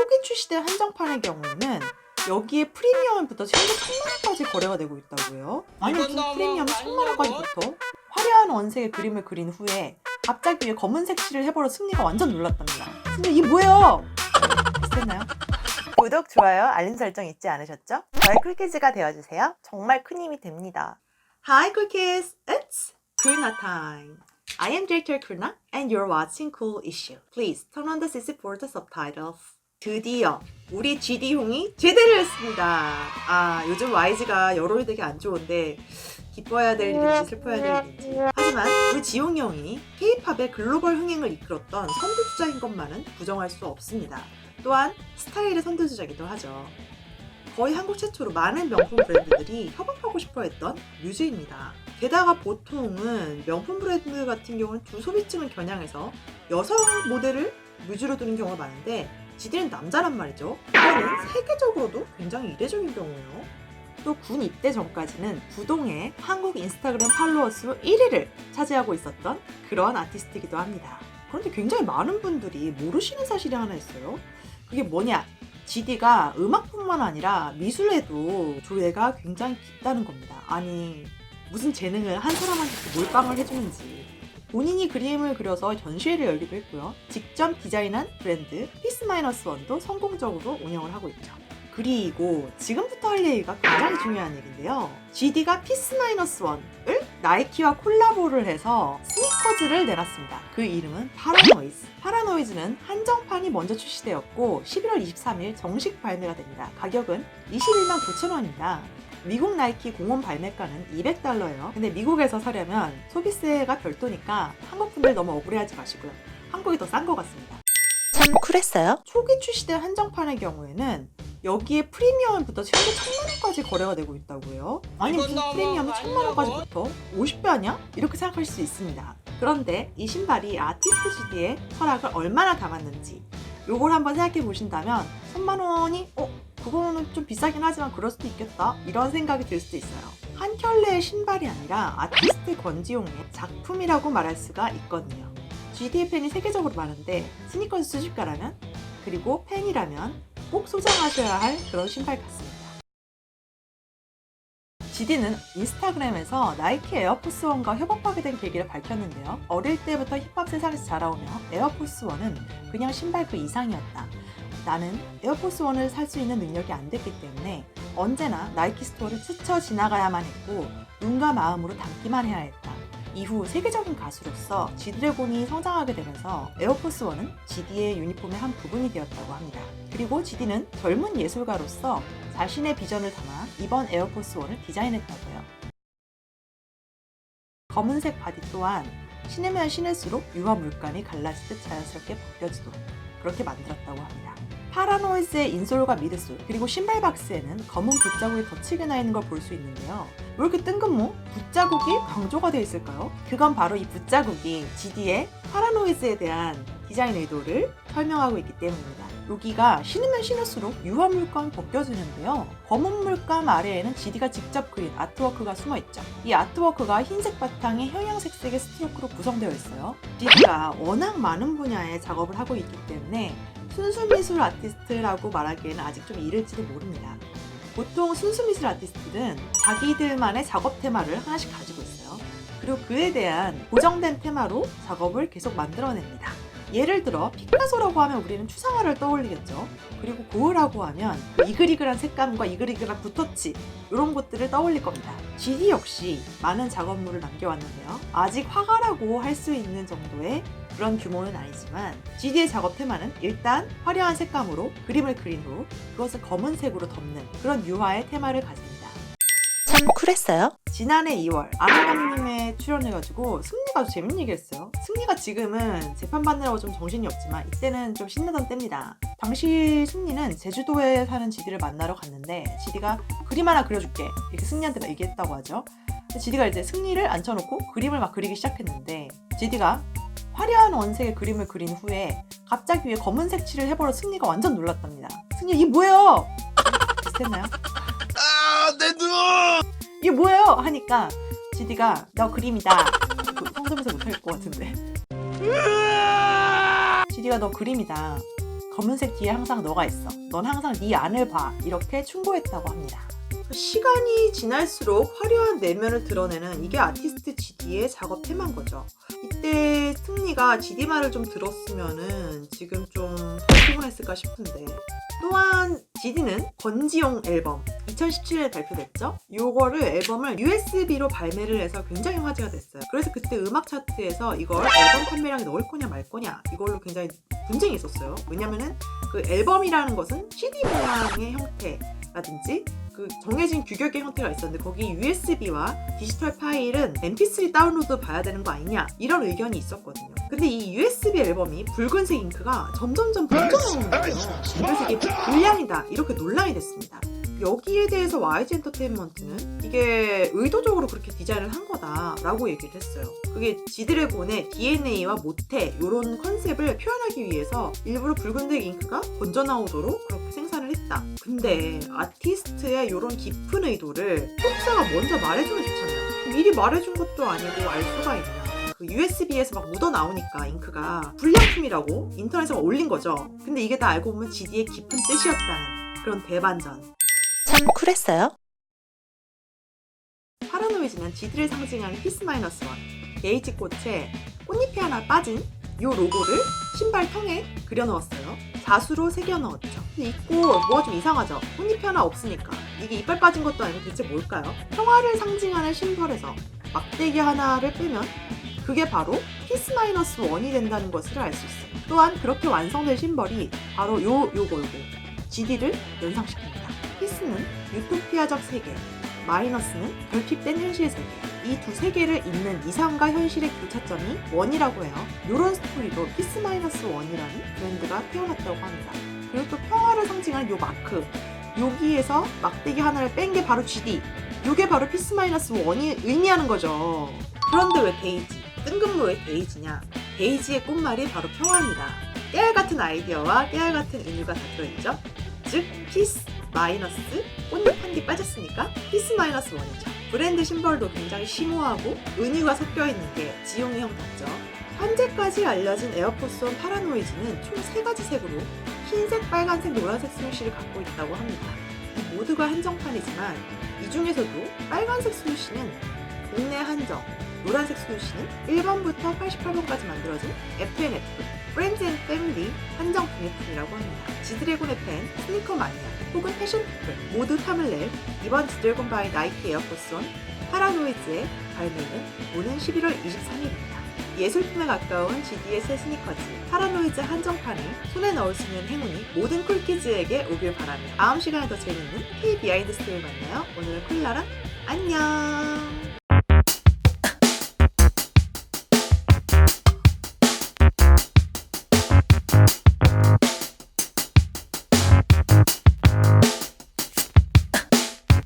초기 출시된 한정판의 경우에는 여기에 프리미엄부터 최대 1000만원까지 거래가 되고 있다고요? 아니 무슨 프리미엄 1000만원까지 붙어? 화려한 원색의 그림을 그린 후에 갑자기 왜 검은색 칠을 해버려 승리가 완전 놀랐답니다. 승리 이게 뭐예요? 비슷했나요? 구독, 좋아요, 알림 설정 잊지 않으셨죠? 저의 쿨키즈가 되어주세요. 정말 큰 힘이 됩니다. Hi 쿨키즈, it's Kurna time. I am Director Kurna and you're watching Cool Issue. Please turn on the CC for the subtitles. 드디어 우리 GD용이 제대를 했습니다. 요즘 YG가 여론이 되게 안 좋은데 기뻐해야 될 일인지 슬퍼해야 될 일인지. 하지만 우리 지용이 형이 K-팝의 글로벌 흥행을 이끌었던 선두주자인 것만은 부정할 수 없습니다. 또한 스타일의 선두주자이기도 하죠. 거의 한국 최초로 많은 명품 브랜드들이 협업하고 싶어 했던 뮤즈입니다. 게다가 보통은 명품 브랜드 같은 경우는 두 소비층을 겨냥해서 여성 모델을 뮤즈로 두는 경우가 많은데 GD는 남자란 말이죠. 이거는 세계적으로도 굉장히 이례적인 경우예요. 또 군 입대 전까지는 부동의 한국 인스타그램 팔로워 수 1위를 차지하고 있었던 그런 아티스트이기도 합니다. 그런데 굉장히 많은 분들이 모르시는 사실이 하나 있어요. 그게 뭐냐? GD가 음악뿐만 아니라 미술에도 조예가 굉장히 깊다는 겁니다. 아니 무슨 재능을 한 사람한테 몰빵을 해주는지. 본인이 그림을 그려서 전시회를 열기도 했고요. 직접 디자인한 브랜드 피스-1도 성공적으로 운영을 하고 있죠. 그리고 지금부터 할 얘기가 굉장히 중요한 얘기인데요. GD가 피스-1을 나이키와 콜라보를 해서 스니커즈를 내놨습니다. 그 이름은 파라노이즈. 파라노이즈는 한정판이 먼저 출시되었고 11월 23일 정식 발매가 됩니다. 가격은 21만 9천원입니다. 미국 나이키 공원 발매가는 $200예요. 근데 미국에서 사려면 소비세가 별도니까 한국 분들 너무 억울해하지 마시고요. 한국이 더 싼 것 같습니다. 참 쿨했어요? 초기 출시된 한정판의 경우에는 여기에 프리미엄부터 최대 1000만원까지 거래가 되고 있다고요? 아니 무슨 프리미엄이 1000만원까지 붙어? 50배 아니야? 이렇게 생각하실 수 있습니다. 그런데 이 신발이 아티스트 GD의 철학을 얼마나 담았는지 요걸 한번 생각해 보신다면 1000만원이 그거는 좀 비싸긴 하지만 그럴 수도 있겠다 이런 생각이 들 수도 있어요. 한 켤레의 신발이 아니라 아티스트 권지용의 작품이라고 말할 수가 있거든요. GD의 팬이 세계적으로 많은데 스니커즈 수집가라면 그리고 팬이라면 꼭 소장하셔야 할 그런 신발 같습니다. GD는 인스타그램에서 나이키 에어포스1과 협업하게 된 계기를 밝혔는데요. 어릴 때부터 힙합 세상에서 자라오며 에어포스1은 그냥 신발 그 이상이었다. 나는 에어포스1을 살 수 있는 능력이 안 됐기 때문에 언제나 나이키 스토어를 스쳐 지나가야만 했고 눈과 마음으로 담기만 해야 했다. 이후 세계적인 가수로서 G드래곤이 성장하게 되면서 에어포스1은 GD의 유니폼의 한 부분이 되었다고 합니다. 그리고 GD는 젊은 예술가로서 자신의 비전을 담아 이번 에어포스1을 디자인했다고요. 검은색 바디 또한 신으면 신을수록 유화 물감이 갈라지듯 자연스럽게 벗겨지도록 그렇게 만들었다고 합니다. 파라노이즈의 인솔과 미드솔 그리고 신발 박스에는 검은 붓자국이 거치게 나 있는 걸 볼 수 있는데요. 왜 이렇게 뜬금없? 붓자국이 강조가 되어 있을까요? 그건 바로 이 붓자국이 GD의 파라노이즈에 대한 디자인 의도를 설명하고 있기 때문입니다. 여기가 신으면 신을수록 유화 물감이 벗겨지는데요. 검은 물감 아래에는 GD가 직접 그린 아트워크가 숨어있죠. 이 아트워크가 흰색 바탕에 형형색색의 스트로크로 구성되어 있어요. GD가 워낙 많은 분야의 작업을 하고 있기 때문에 순수 미술 아티스트라고 말하기에는 아직 좀 이를지도 모릅니다. 보통 순수 미술 아티스트는 자기들만의 작업 테마를 하나씩 가지고 있어요. 그리고 그에 대한 고정된 테마로 작업을 계속 만들어냅니다. 예를 들어 피카소라고 하면 우리는 추상화를 떠올리겠죠. 그리고 고흐라고 하면 이글이글한 색감과 이글이글한 붓터치 이런 것들을 떠올릴 겁니다. GD 역시 많은 작업물을 남겨왔는데요. 아직 화가라고 할 수 있는 정도의 그런 규모는 아니지만 GD의 작업 테마는 일단 화려한 색감으로 그림을 그린 후 그것을 검은색으로 덮는 그런 유화의 테마를 가집니다. 참 쿨했어요? 지난해 2월 아나감님에 출연해가지고 승리가 아주 재밌는 얘기를 했어요. 승리가 지금은 재판받느라고 좀 정신이 없지만 이때는 좀 신나던 때입니다. 당시 승리는 제주도에 사는 GD를 만나러 갔는데 GD가 그림 하나 그려줄게 이렇게 승리한테 얘기했다고 하죠. GD가 이제 승리를 앉혀놓고 그림을 막 그리기 시작했는데 GD가 화려한 원색의 그림을 그린 후에 갑자기 왜 검은색 칠을 해버려 승리가 완전 놀랐답니다. 승리 이게 뭐예요? 비슷했나요? 내 눈! 이게 뭐예요? 하니까 GD가 너 그림이다. 성대모사 못할 것 같은데. GD가 너 그림이다. 검은색 뒤에 항상 너가 있어. 넌 항상 네 안을 봐. 이렇게 충고했다고 합니다. 시간이 지날수록 화려한 내면을 드러내는 이게 아티스트 GD의 작업 테마인 거죠. 이때 승리가 GD 말을 좀 들었으면은 지금 좀 더 피곤했을까 싶은데, 또한 GD는 건지용 앨범 2017년에 발표됐죠. 요거를 앨범을 USB로 발매를 해서 굉장히 화제가 됐어요. 그래서 그때 음악 차트에서 이걸 앨범 판매량에 넣을 거냐 말 거냐 이걸로 굉장히 분쟁이 있었어요. 왜냐면은 그 앨범이라는 것은 CD 모양의 형태라든지 그 정해진 규격의 형태가 있었는데 거기 USB와 디지털 파일은 MP3 다운로드 봐야 되는 거 아니냐 이런 의견이 있었거든요. 근데 이 USB 앨범이 붉은색 잉크가 점점점 번져나오는 거예요. 그래서 이게 불량이다 이렇게 논란이 됐습니다. 여기에 대해서 YG 엔터테인먼트는 이게 의도적으로 그렇게 디자인을 한 거다라고 얘기를 했어요. 그게 지드래곤의 DNA와 모태 이런 컨셉을 표현하기 위해서 일부러 붉은색 잉크가 번져나오도록 그렇게 생산을 했다. 근데 아티스트의 이런 깊은 의도를 소비자가 먼저 말해주면 좋잖아요. 미리 말해준 것도 아니고 알 수가 있냐. 그 USB에서 막 묻어 나오니까 잉크가 불량품이라고 인터넷에 올린 거죠. 근데 이게 다 알고 보면 GD의 깊은 뜻이었다는 그런 대반전. 참 쿨했어요. 파라노이즈는 GD를 상징하는 피스-1 게이지 꽃에 꽃잎이 하나 빠진 이 로고를 신발 텅에 그려넣었어요. 자수로 새겨 넣었죠. 근데 입고 뭐가 좀 이상하죠? 꽃잎이 하나 없으니까. 이게 이빨 빠진 것도 아니고 대체 뭘까요? 평화를 상징하는 심벌에서 막대기 하나를 빼면 그게 바로 피스-1이 된다는 것을 알 수 있어요. 또한 그렇게 완성된 심벌이 바로 요걸고 GD를 연상시킵니다. 피스는 유토피아적 세계, 마이너스는 결핍된 현실 세계. 이 두 세계를 잇는 이상과 현실의 교차점이 원이라고 해요. 이런 스토리로 피스-1이라는 브랜드가 태어났다고 합니다. 그리고 또 평화를 상징하는 요 마크. 여기에서 막대기 하나를 뺀 게 바로 GD. 이게 바로 피스-1이 의미하는 거죠. 그런데 왜 데이지? 뜬금포의 데이지냐? 데이지의 꽃말이 바로 평화입니다. 깨알같은 아이디어와 깨알같은 은유가 다 들어있죠? 즉, 피스, 마이너스, 꽃잎 한 개 빠졌으니까 피스-1이죠. 브랜드 심벌도 굉장히 심오하고 은유가 섞여있는 게 지용의 형태죠. 현재까지 알려진 에어포스원 파라노이즈는 총 3가지 색으로 흰색, 빨간색, 노란색 스무시를 갖고 있다고 합니다. 이 모두가 한정판이지만 이 중에서도 빨간색 스무시는 국내 한정, 노란색 스무시는 1번부터 88번까지 만들어진 FNF, Friends and Family 한정 구매품이라고 합니다. 지드래곤의 팬, 스니커 마니아, 혹은 패션 피플 모두 탐을 낼 이번 지드래곤 바이 나이키 에어포스원 파라노이즈의 발매는 오는 11월 23일입니다. 예술품에 가까운 GD의 새 스니커즈 파라노이즈 한정판을 손에 넣을 수 있는 행운이 모든 쿨키즈에게 오길 바라며 다음 시간에 더 재밌는 K 비하인드 스토리를 만나요. 오늘은 콜라랑 안녕.